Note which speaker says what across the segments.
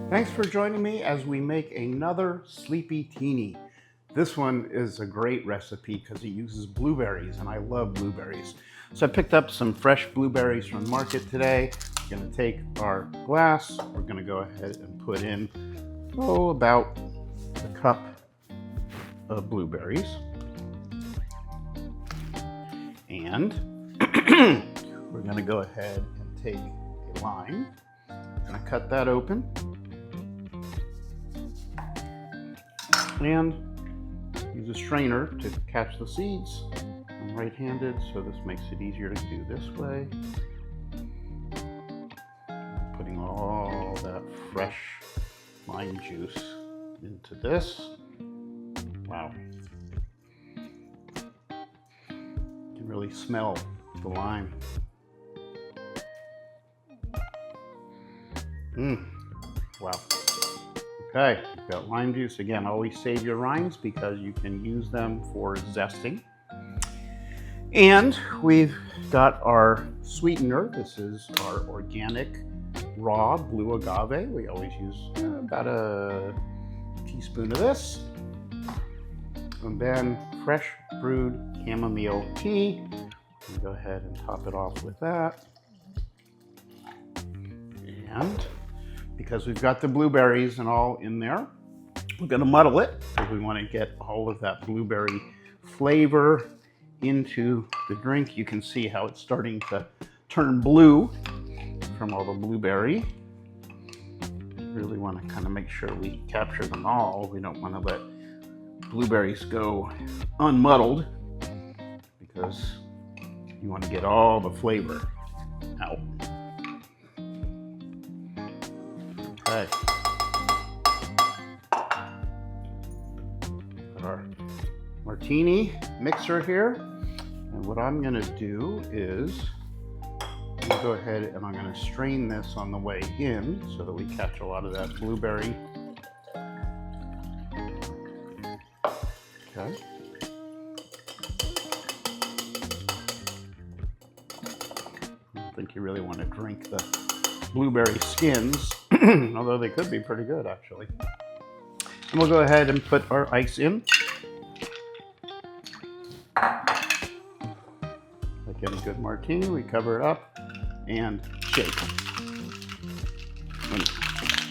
Speaker 1: Thanks for joining me as we make another SleepyTini. This one is a great recipe because it uses blueberries, and I love blueberries. So I picked up some fresh blueberries from the market today. We're going to take our glass. We're going to go ahead and put in, about a cup of blueberries. And we're going to go ahead and take a lime. I'm going to cut that open. And use a strainer to catch the seeds. I'm right-handed, so this makes it easier to do this way. Putting all that fresh lime juice into this. Wow. You can really smell the lime. Wow. Okay, we've got lime juice. Again, always save your rinds because you can use them for zesting. And we've got our sweetener. This is our organic raw blue agave. We always use about a teaspoon of this. And then fresh brewed chamomile tea. We'll go ahead and top it off with that. And because we've got the blueberries and all in there, we're going to muddle it because we want to get all of that blueberry flavor into the drink. You can see how it's starting to turn blue from all the blueberry. Really want to kind of make sure we capture them all. We don't want to let blueberries go unmuddled because you want to get all the flavor out. Okay. Got our martini mixer here. And what I'm going to do is go ahead and I'm going to strain this on the way in so that we catch a lot of that blueberry. Okay. I don't think you really want to drink the blueberry skins, although they could be pretty good actually. And we'll go ahead and put our ice in. Like any good martini, we cover it up and shake. And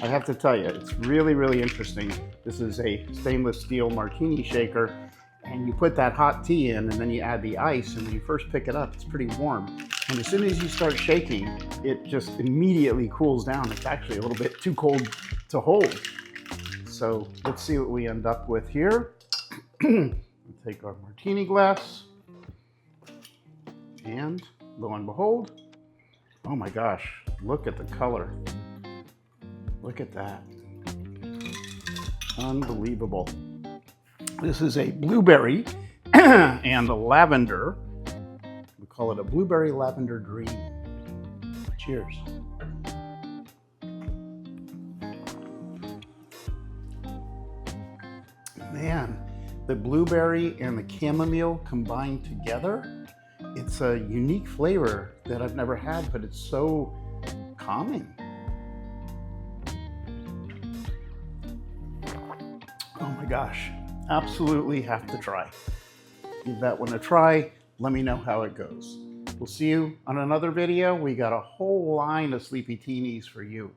Speaker 1: I have to tell you, it's really, really interesting. This is a stainless steel martini shaker, and you put that hot tea in and then you add the ice, and when you first pick it up, it's pretty warm. And as soon as you start shaking, it just immediately cools down. It's actually a little bit too cold to hold. So let's see what we end up with here. We'll take our martini glass, and lo and behold, oh my gosh, look at the color. Look at that. Unbelievable. This is a blueberry and a lavender. We call it a Blueberry Lavender Dream. Cheers. Man, the blueberry and the chamomile combined together, it's a unique flavor that I've never had, but it's so calming. Oh my gosh, absolutely have to try. Give that one a try. Let me know how it goes. We'll see you on another video. We got a whole line of SleepyTinis for you.